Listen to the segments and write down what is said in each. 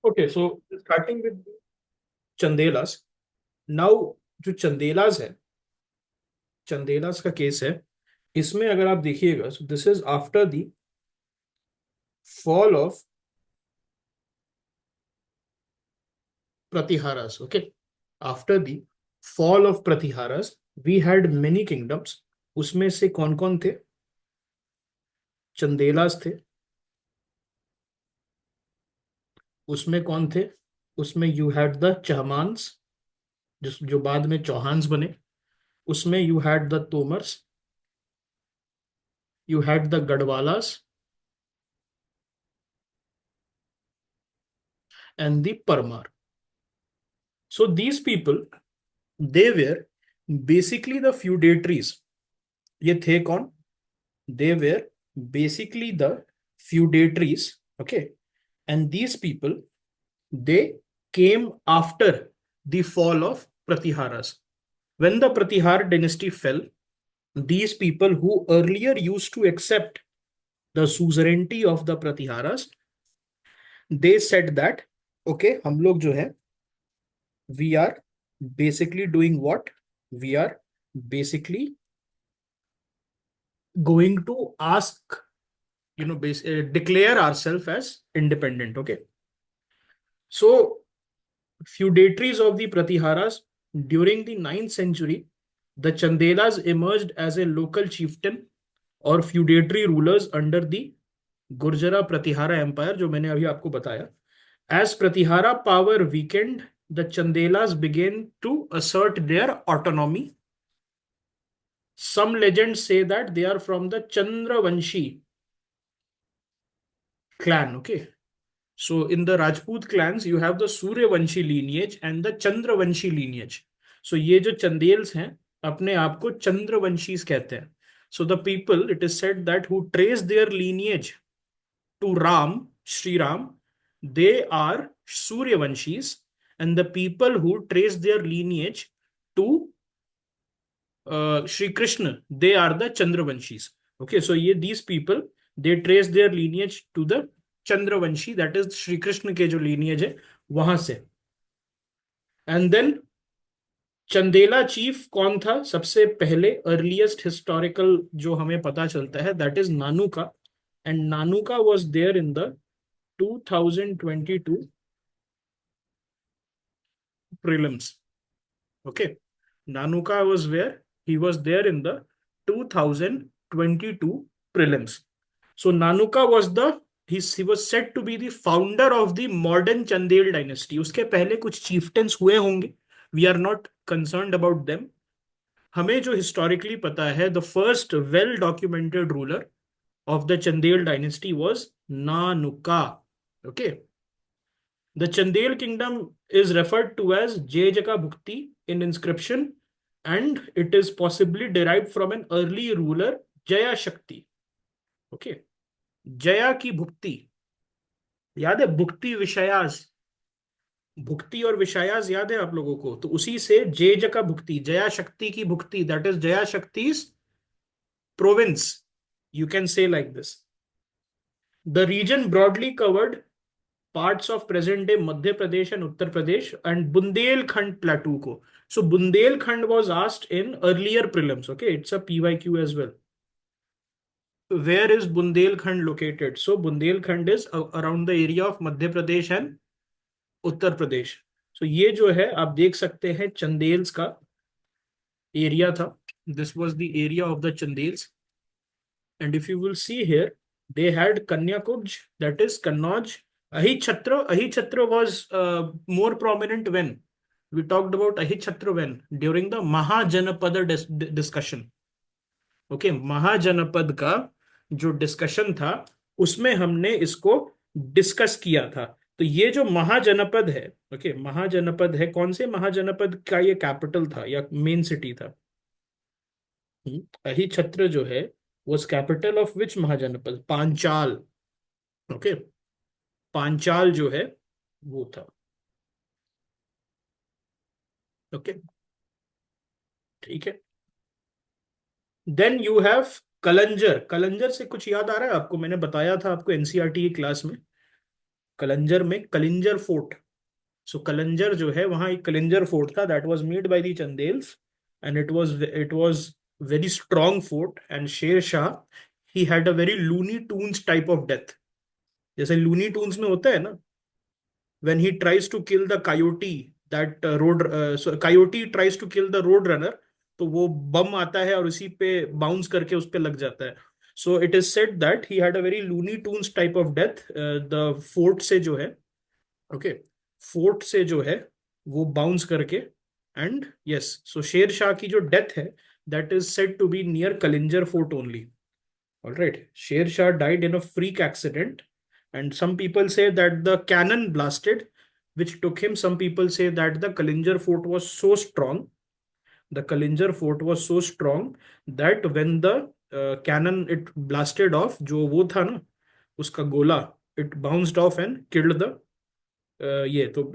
Okay, so starting with Chandelas. Now जो चंदेलास है, चंदेलास का केस है, इसमें अगर आप देखिएगा, so this is after the fall of Pratiharas. Okay, after the fall of Pratiharas we had many kingdoms. उसमें से कौन कौन थे? चंदेलास थे। उसमें कौन थे? उसमें यू हैड द चहमान्स, जिस जो बाद में चौहान्स बने। उसमें you had the Tomars, you had the Gahadavalas and the Parmar. So these people, they were basically the feudatories. ये थे कौन? They were basically the feudatories. Okay, and these people, they came after the fall of Pratiharas. When the Pratihar dynasty fell, these people who earlier used to accept the suzerainty of the Pratiharas, they said that, okay, हम लोग जो है, we are basically doing what? We are basically going to ask, declare ourselves as independent. Okay, so feudatories of the Pratiharas during the 9th century, the Chandelas emerged as a local chieftain और feudatory rulers under the Gurjara Pratihara empire, जो मैंने अभी आपको बताया. As Pratihara power weakened, the Chandelas began to assert their autonomy. Some legends say that they are from the Chandravanshi clan. Okay, so in the Rajput clans, you have the Suryavanshi lineage and the Chandravanshi lineage. So ये जो चंदेल्स हैं, अपने आप को चंद्रवंशीज कहते हैं. So the people, it is said that who trace their lineage to Ram, Sri Ram, they are Suryavanshis, and the people who trace their lineage to Shri Krishna, they are the Chandravanshis. Okay, so ये these people, they trace their lineage to the Chandravanshi, that is Shri Krishna के जो lineage है वहां से. And then Chandela chief कौन था सबसे पहले? अर्लीस्ट हिस्टोरिकल जो हमें पता चलता है, that is Nannuka. And Nannuka was there in the 2022 prelims. Okay, Nanuka was where? He was there in the 2022 prelims. So Nanuka was he was said to be the founder of the modern Chandel dynasty. उसके पहले कुछ chieftains हुए होंगे, we are not concerned about them. हमें जो historically पता है, the first well documented ruler of the Chandel dynasty was Nanuka. Okay, the Chandel kingdom is referred to as Jejaka Bhukti in inscription, and it is possibly derived from an early ruler, Jaya Shakti. Okay, Jaya की भुक्ति याद है? भुक्ति विषयास, भुक्ति और विषयास याद है आप लोगों को? तो उसी से जेज का भुक्ति, जया शक्ति की भुक्ति, that is Jaya Shakti province, you can say like this. The region broadly covered parts of present day Madhya Pradesh and Uttar Pradesh and Bundelkhand plateau ko. So Bundelkhand was asked in earlier prelims. Okay, it's a PYQ as well. Where is Bundelkhand located? So Bundelkhand is around the area of Madhya Pradesh and Uttar Pradesh. So ये जो है आप देख सकते हैं चंदेल्स का area था. This was the area of the Chandels. And if you will see here, they had Kanyakuj, that is Kannauj. Ahichatra was more prominent when we talked about Ahichatra, when during the Mahajanapada discussion. Okay, Mahajanapada का जो discussion था उसमें हमने इसको discuss किया था. तो ये जो महाजनपद है, ओके, महाजनपद है, कौन से महाजनपद का ये कैपिटल था या मेन सिटी था? अहिछत्र जो है was capital of which Mahajanapada? Panchala. Okay, Panchala जो है वो था. ओके, ठीक है. Then you have Kalinjar. Kalinjar से कुछ याद आ रहा है आपको? मैंने बताया था आपको एनसीईआरटी की क्लास में. कलंजर में कलिंजर फोर्ट। सो कलंजर जो है वहां एक कलिंजर फोर्ट था, that was made by the Chandels, and it was very strong fort. And Sher Shah, he had a very Looney Tunes type of death. जैसे लूनी टून्स में होता है ना, when he tries to kill the coyote, that road so coyote tries to kill the road runner, तो वो बम आता है और उसी पे बाउंस करके उस पे लग जाता है। So it is said that he had a very Looney Tunes type of death the fort से जो है, ओके, फोर्ट से जो है वो बाउंस करके। एंड यस, सो शेर शाह की जो डेथ है, that is said to be near Kalinjar fort only. All right. Sher Shah died in a freak accident, and some people say that the cannon blasted, which took him. Some people say that the Kalinjar fort was so strong. The Kalinjar fort was so strong that when the cannon it blasted off, जो वो था ना उसका गोला, it bounced off and killed the ये तो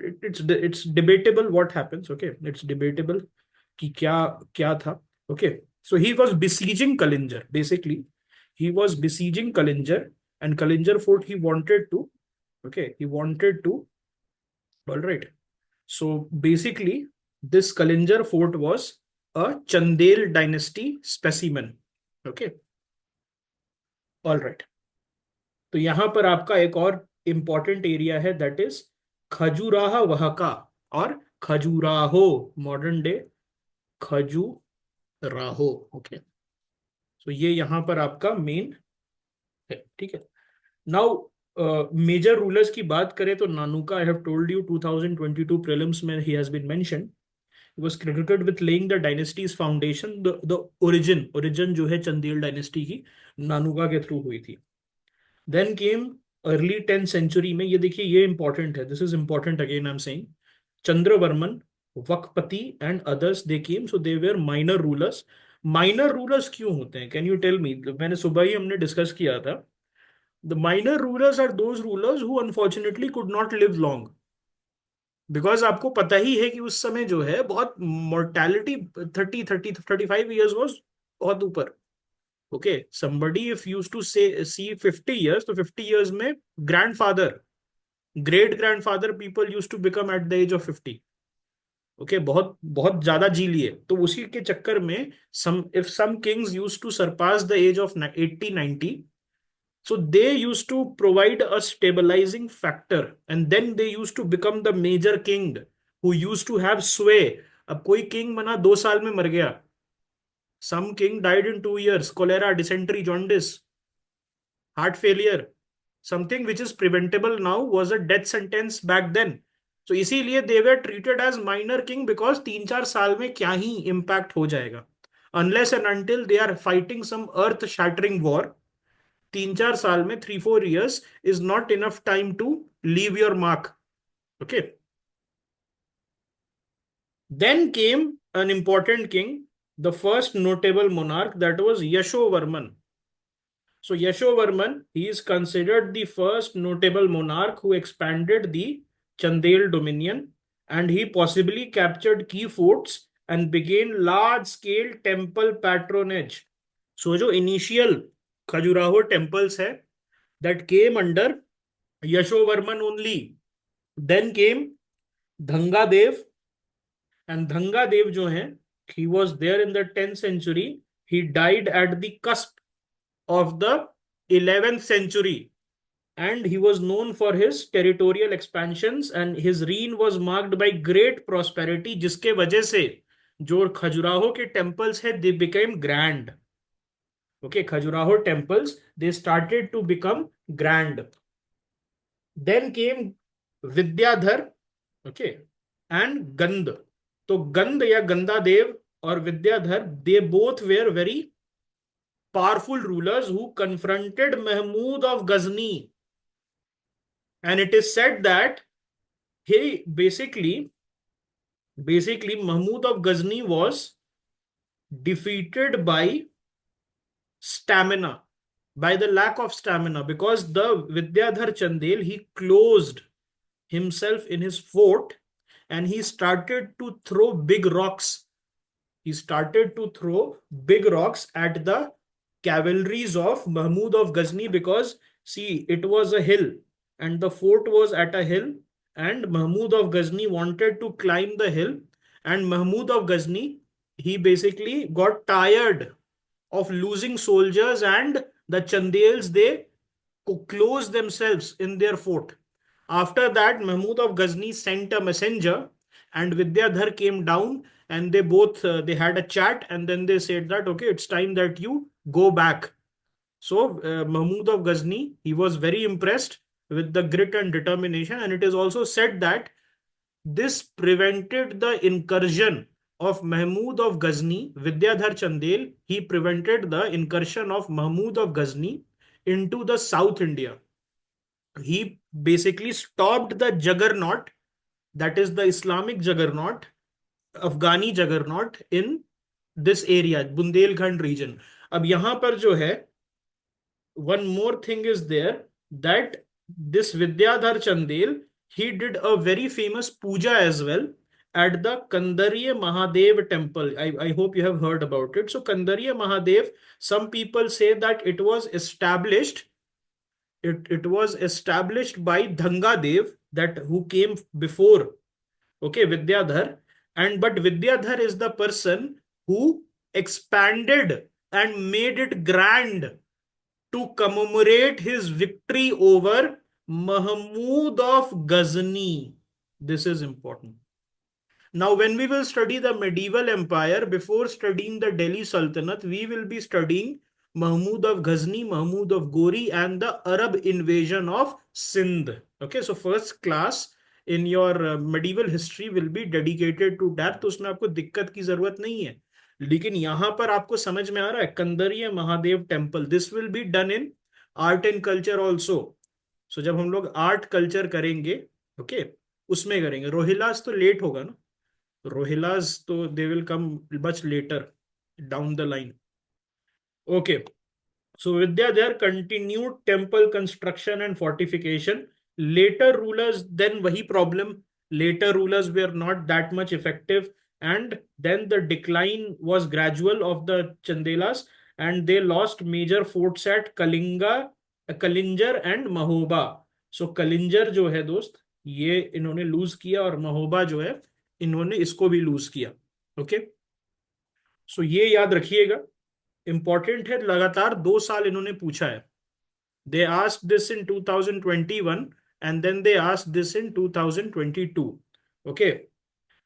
it's debatable what happens. Okay, it's debatable कि क्या क्या था. Okay, so he was besieging Kalinjar basically. He was besieging Kalinjar, and Kalinjar fort he wanted to. Okay, he wanted to. All right. So basically, this Kalinjar fort was a Chandel dynasty specimen. Okay. All right. तो यहां पर आपका एक और important area है, that is Khajuraho वहका और Khajuraho, modern day Khajuraho. Okay, तो ये यहां पर आपका मेन है, ठीक है। नाउ मेजर रूलर्स की बात करें तो Nannuka, I have told you 2022 prelims में ही has been mentioned, was credited with laying the dynasty's foundation, the origin जो है चंदेल डायनेस्टी की नानुका के थ्रू हुई थी। Then came early 10th century में, ये देखिए ये इंपॉर्टेंट है, this is important again I am saying, Chandravarman, Vakpati and others they came, so they were minor rulers. Minor rulers क्यों होते हैं, कैन यू टेल मी? मैंने सुबह ही हमने डिस्कस किया था, the minor rulers are those rulers who unfortunately could not live long, because आपको पता ही है कि उस समय जो है बहुत मोर्टैलिटी 35 ईयर्स वॉज बहुत ऊपर। Okay, somebody if used to say see 50 years, तो 50 years में grandfather, great grandfather people used to become at the age of 50। Okay, बहुत बहुत ज्यादा जी लिए, तो उसी के चक्कर में some if some kings used to surpass the age of 80 90, so they used to provide a stabilizing factor, and then they used to become the major king who used to have sway। अब कोई king बना 2 साल में मर गया, some king died in 2 years, cholera, dysentery, jaundice, heart failure, something which is preventable now was a death sentence back then। so इसीलिए they were treated as minor king, because 3-4 साल में क्या ही impact हो जाएगा, unless and until they are fighting some earth shattering war। 3-4 साल में 3-4 years is not enough time to leave your mark। okay, then came an important king, the first notable monarch, that was Yashovarman। So Yashovarman, he is considered the first notable monarch who expanded the Chandel dominion, and he possibly captured key forts and began large-scale temple patronage। So जो initial Khajuraho temples है, that came under Yashovarman only। Then came Dhangadev, and Dhangadev जो है, he was there in the 10th century, he died at the cusp of the 11th century, and he was known for his territorial expansions, and his reign was marked by great prosperity, जिसके वजह से जो खजुराहो के temples है, they became grand। okay, Khajuraho temples, they started to become grand। then came Vidyadhar, okay, and गंध। तो गंध या गंगादेव और Vidyadhar, they both were very powerful rulers who confronted Mahmud of Ghazni, and it is said that he basically Mahmud of Ghazni was defeated by stamina, by the lack of stamina, because the Vidyadhar Chandel, he closed himself in his fort, and he started to throw big rocks. He started to throw big rocks at the cavalries of Mahmud of Ghazni, because see, it was a hill, and the fort was at a hill, and Mahmud of Ghazni wanted to climb the hill, and Mahmud of Ghazni, he basically got tired of losing soldiers, and the Chandels, they closed themselves in their fort. After that, Mahmud of Ghazni sent a messenger, and Vidyadhar came down, and they both they had a chat, and then they said that okay, it's time that you go back. So Mahmud of Ghazni, he was very impressed with the grit and determination, and it is also said that this prevented the incursion of Mahmud of Ghazni. Vidyadhar Chandel, he prevented the incursion of Mahmud of Ghazni into the South India. He basically stopped the juggernaut, that is the Islamic juggernaut, Afghani juggernaut in this area, Bundelkhand region. अब यहां पर जो है, one more thing is there, that this Vidyadhar Chandel, he did a very famous puja as well at the Kandariya Mahadev temple. I hope you have heard about it. So Kandariya Mahadev, some people say that it was established by Dhangadev, that who came before, okay, Vidyadhar. And but Vidyadhar is the person who expanded and made it grand to commemorate his victory over Mahmud of Ghazni. This is important. Now, when we will study the medieval empire, before studying the Delhi Sultanate, we will be studying Mahmud of Ghazni, Mahmud of Gori, and the Arab invasion of Sindh. Okay, so first class in your medieval history will be dedicated to that. तो उसमें आपको दिक्कत की जरूरत नहीं है, लेकिन यहां पर आपको समझ में आ रहा है Kandariya Mahadev temple. This will be done in art and culture also. So जब हम लोग आर्ट कल्चर करेंगे, ओके, उसमें करेंगे. रोहिलास तो लेट होगा ना, रोहिलास तो they will come much later down the line. Okay, so Vidyadhar continued temple construction and fortification. Later rulers, then wahi problem. Later rulers were not that much effective, and then the decline was gradual of the Chandelas, and they lost major forts at Kalinga, Kalinjar and Mahoba. So Kalinjar जो है दोस्त, ये इन्होंने loose किया, और महोबा जो है इन्होंने इसको भी लूज किया. ओके, सो ये याद रखिएगा, इंपॉर्टेंट है. लगातार 2 साल इन्होंने पूछा है. They asked this in 2021, and then they asked this in 2022. Okay.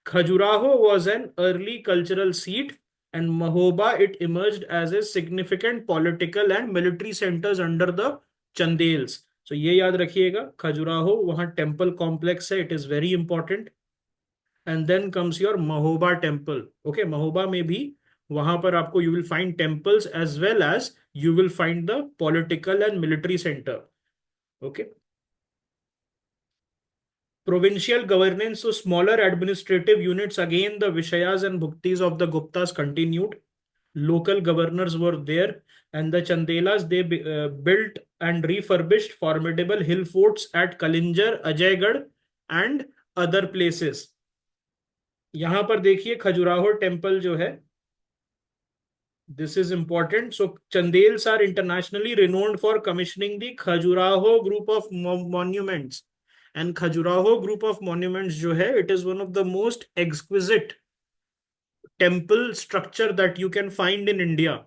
Khajuraho was an early cultural seat, and Mahoba, it emerged as a significant political and military centers under the Chandels. So ये याद रखिएगा, खजुराहो वहां temple complex है, it is very important. And then comes your Mahoba temple. Okay, Mahoba में भी वहां पर आपको you will find temples as well as you will find the political and military center. Okay. Provincial governance, so smaller administrative units, again the Vishayas and Bhuktis of the Guptas continued. Local governors were there, and the Chandelas, they built and refurbished formidable hill forts at Kalinjar, Ajaygarh and other places. यहां पर देखिए Khajuraho temple जो है, this is important. So Chandels are internationally renowned for commissioning the Khajuraho group of monuments. And Khajuraho group of monuments jo hai, it is one of the most exquisite temple structure that you can find in India.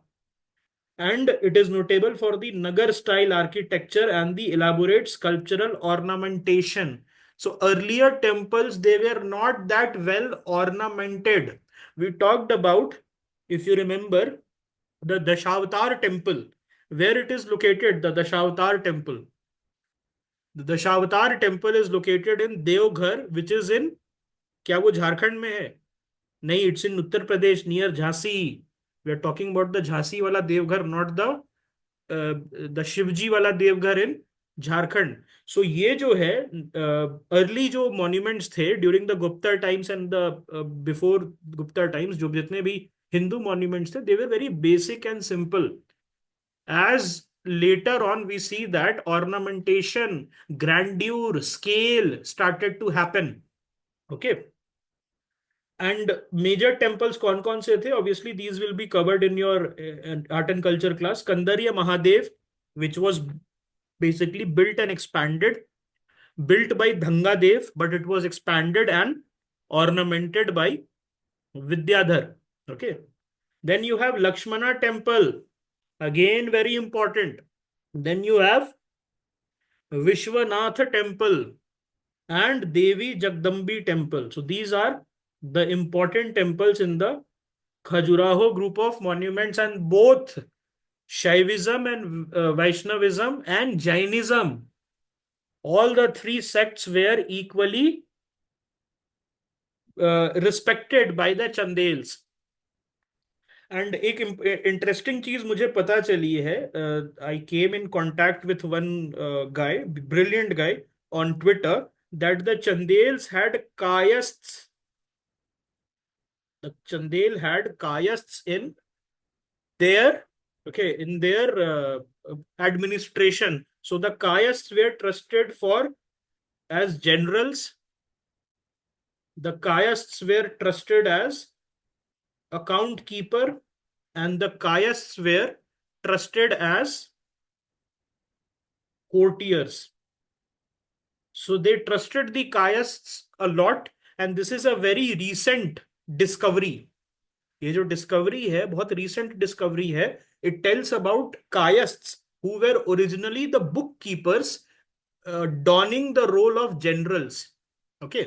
And it is notable for the Nagar style architecture and the elaborate sculptural ornamentation. So earlier temples, they were not that well ornamented. We talked about, if you remember, the Dashavatar temple, where it is located, the Dashavatar temple. The Dashavatar temple is located in Deoghar, which is in, क्या वो झारखंड में है? नहीं, it's in Uttar Pradesh near Jhansi. We are talking about the Jhansi wala Devghar, not the Shivji wala Devghar in Jharkhand. So ये जो है early जो monuments थे during the Gupta times and the before Gupta times, जो जितने भी Hindu monuments थे, they were very basic and simple. As later on we see that ornamentation, grandeur, scale started to happen. Okay. And major temples कौन से थे? Obviously these will be covered in your art and culture class. Kandariya Mahadev, which was basically built and expanded built by Dhangadev, but it was expanded and ornamented by Vidyadhar. Okay. Then you have Lakshmana temple, again very important. Then you have Vishwanath temple and Devi Jagdambi temple. So these are the important temples in the Khajuraho group of monuments, and both Shaivism and Vaishnavism and Jainism, all the three sects were equally respected by the Chandels. And एक interesting चीज मुझे पता चली है, I came in contact with one guy, brilliant guy on Twitter, that the Chandels had Kayasthas, the Chandel had kayasts in their, okay, in their administration. So the kayasts were trusted for as generals. The kayasts were trusted as account keeper, and the kayasts were trusted as courtiers. So they trusted the kayasts a lot, and this is a very recent discovery. ये जो discovery है बहुत recent discovery है. It tells about Kayasthas who were originally the book keepers donning the role of generals. Okay,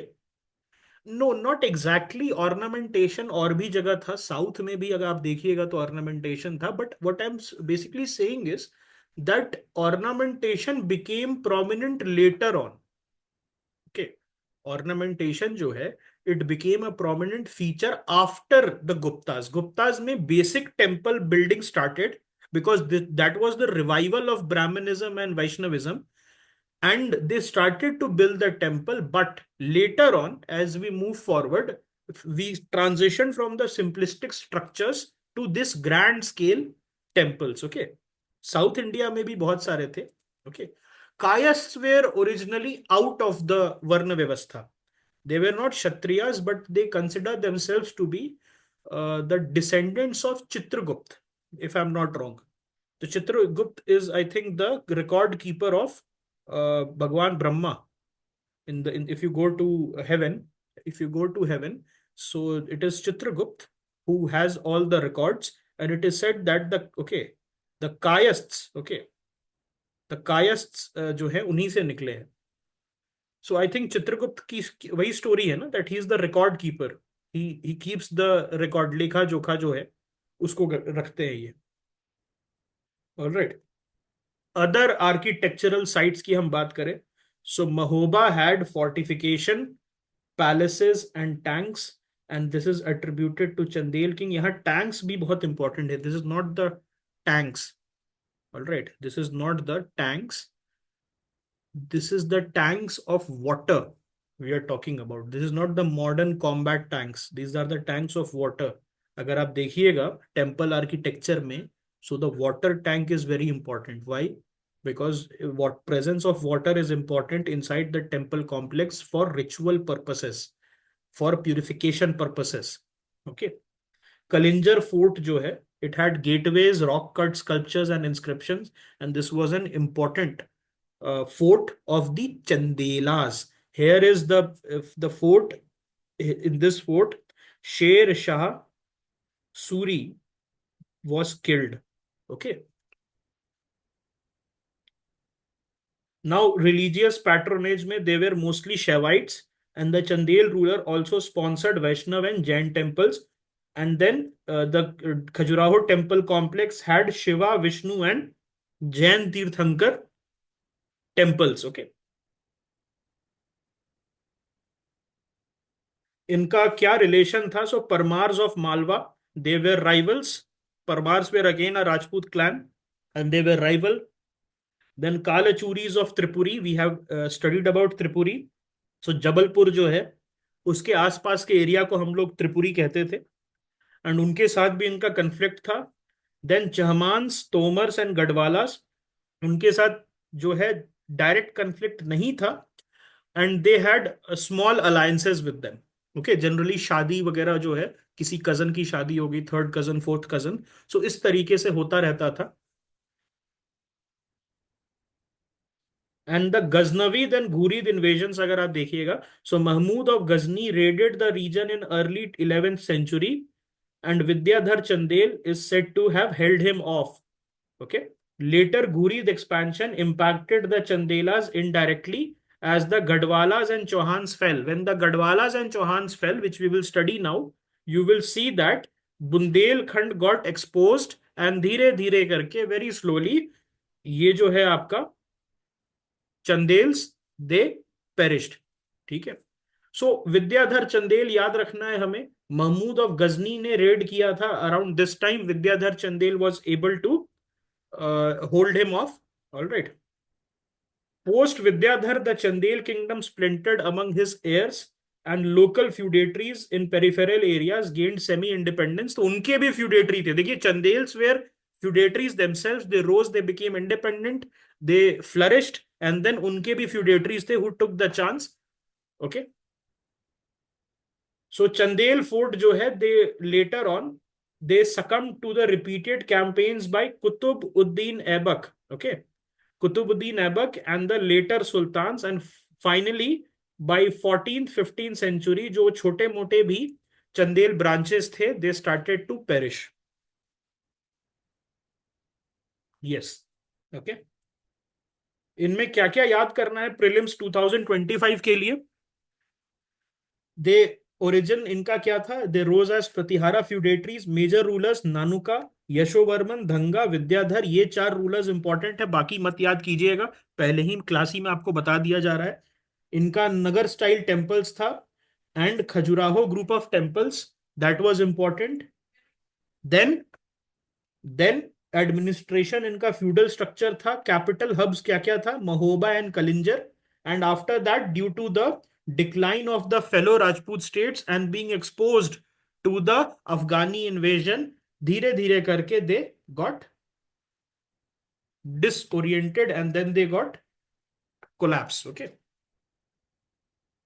no not exactly ornamentation, और भी जगह था, south में भी अगर आप देखिएगा तो ऑर्नामेंटेशन था, but what I am basically saying is that ornamentation became prominent later on. Okay, ornamentation जो है it became a prominent feature after the Guptas. Guptas में basic temple building started because that was the revival of Brahmanism and Vaishnavism, and they started to build the temple. But later on, as we move forward, we transition from the simplistic structures to this grand scale temples. Okay, South India में भी बहुत सारे थे. Okay, Kayas were originally out of the Varna Vyavastha. They were not Kshatriyas, but they consider themselves to be the descendants of Chitragupt, if I'm not wrong. So Chitragupt is, I think, the record keeper of Bhagwan Brahma. If you go to heaven, so it is Chitragupt who has all the records, and it is said that the Kayasts, the Kayasts जो है उन्हीं से निकले हैं. So I think Chitragupta की वही story है ना, that he is the record keeper. He keeps the record, लेखा जोखा जो है उसको रखते हैं ये. ऑलराइट, अदर आर्किटेक्चरल साइट्स की हम बात करें, so Mahoba had fortification, palaces and tanks, and this is attributed to Chandel king. यहाँ टैंक्स भी बहुत इंपॉर्टेंट है. This is not the tanks. Alright, this is not the tanks. This is the tanks of water we are talking about. This is not the modern combat tanks. These are the tanks of water. अगर आप देखिएगा temple architecture में, so the water tank is very important. Why? Because what presence of water is important inside the temple complex for ritual purposes, for purification purposes. Okay. Kalinjar fort जो है, it had gateways, rock cut sculptures and inscriptions, and this was an important fort of the Chandelas. Here is the fort. In this fort, Sher Shah Suri was killed. Okay. Now, religious patronage में they were mostly Shaivites, and the Chandel ruler also sponsored Vaishnav and Jain temples. And then the Khajuraho temple complex had Shiva, Vishnu, and Jain Tirthankar temples. Okay. इनका क्या relation था? So Paramars of Malwa, they were rivals. Paramars were again a Rajput clan and they were rival. Then Kalachuris of Tripuri, we have studied about Tripuri. So Jabalpur जो है उसके आसपास के area को हम लोग त्रिपुरी कहते थे, एंड उनके साथ भी इनका कन्फ्लिक्ट था. देन चहमान्स, तोमर्स एंड गढ़वालास, उनके साथ जो है डायरेक्ट कन्फ्लिक्ट नहीं था, and they had small alliances with them. Okay, generally शादी वगैरह जो है, किसी कजन की शादी होगी, third cousin, fourth cousin, so इस तरीके से होता रहता था. And the Ghaznavid and Ghurid invasion अगर आप देखिएगा, so Mahmud of Ghazni raided the region in early 11th century and Vidyadhar Chandel is said to have held him off. Okay. Later, Ghurid expansion impacted the Chandelas indirectly as the Gadwalas and Chauhans fell. When the Gadwalas and Chauhans fell, which we will study now, you will see that Bundelkhand got exposed and धीरे धीरे करके very slowly ये जो है आपका चंदेल्स दे perished. ठीक है। सो विद्याधर चंदेल याद रखना है हमें। महमूद ऑफ गजनी ने रेड किया था around this time. Vidyadhar Chandel was able to hold him off. Alright. Post Vidyadhar, the Chandel kingdom splintered among his heirs and local feudatories in peripheral areas gained semi-independence. तो उनके भी feudatory थे। देखिए Chandels were feudatories themselves. They rose, they became independent, they flourished, and then उनके भी feudatories थे who took the chance. Okay. So Chandel fort जो है, they later on they succumbed to the repeated campaigns by Qutb Uddin Aibak. Okay. Kutubuddin Aibak and the later sultans, and finally by 14th 15th century जो छोटे मोटे भी Chandel branches थे, they started to perish. Yes. Okay. इनमें क्या क्या याद करना है प्रीलिम्स 2025 के लिए? दे ओरिजिन इनका क्या था? They rose as Pratihara feudatories, major rulers Nannuka, Yashovarman, Dhanga, Vidyadhara. ये चार रूलर्स इंपॉर्टेंट है, बाकी मत याद कीजिएगा, पहले ही क्लास ही में आपको बता दिया जा रहा है। इनका नगर स्टाइल टेम्पल्स था and Khajuraho group of temples, that was important. Then then administration इनका फ्यूडल स्ट्रक्चर था। कैपिटल हब्स क्या क्या था? Mahoba and Kalinjar. And after that, due to the decline of the fellow Rajput states and being exposed to the Afghani invasion, धीरे धीरे करके they got disoriented and then they got collapsed. Okay.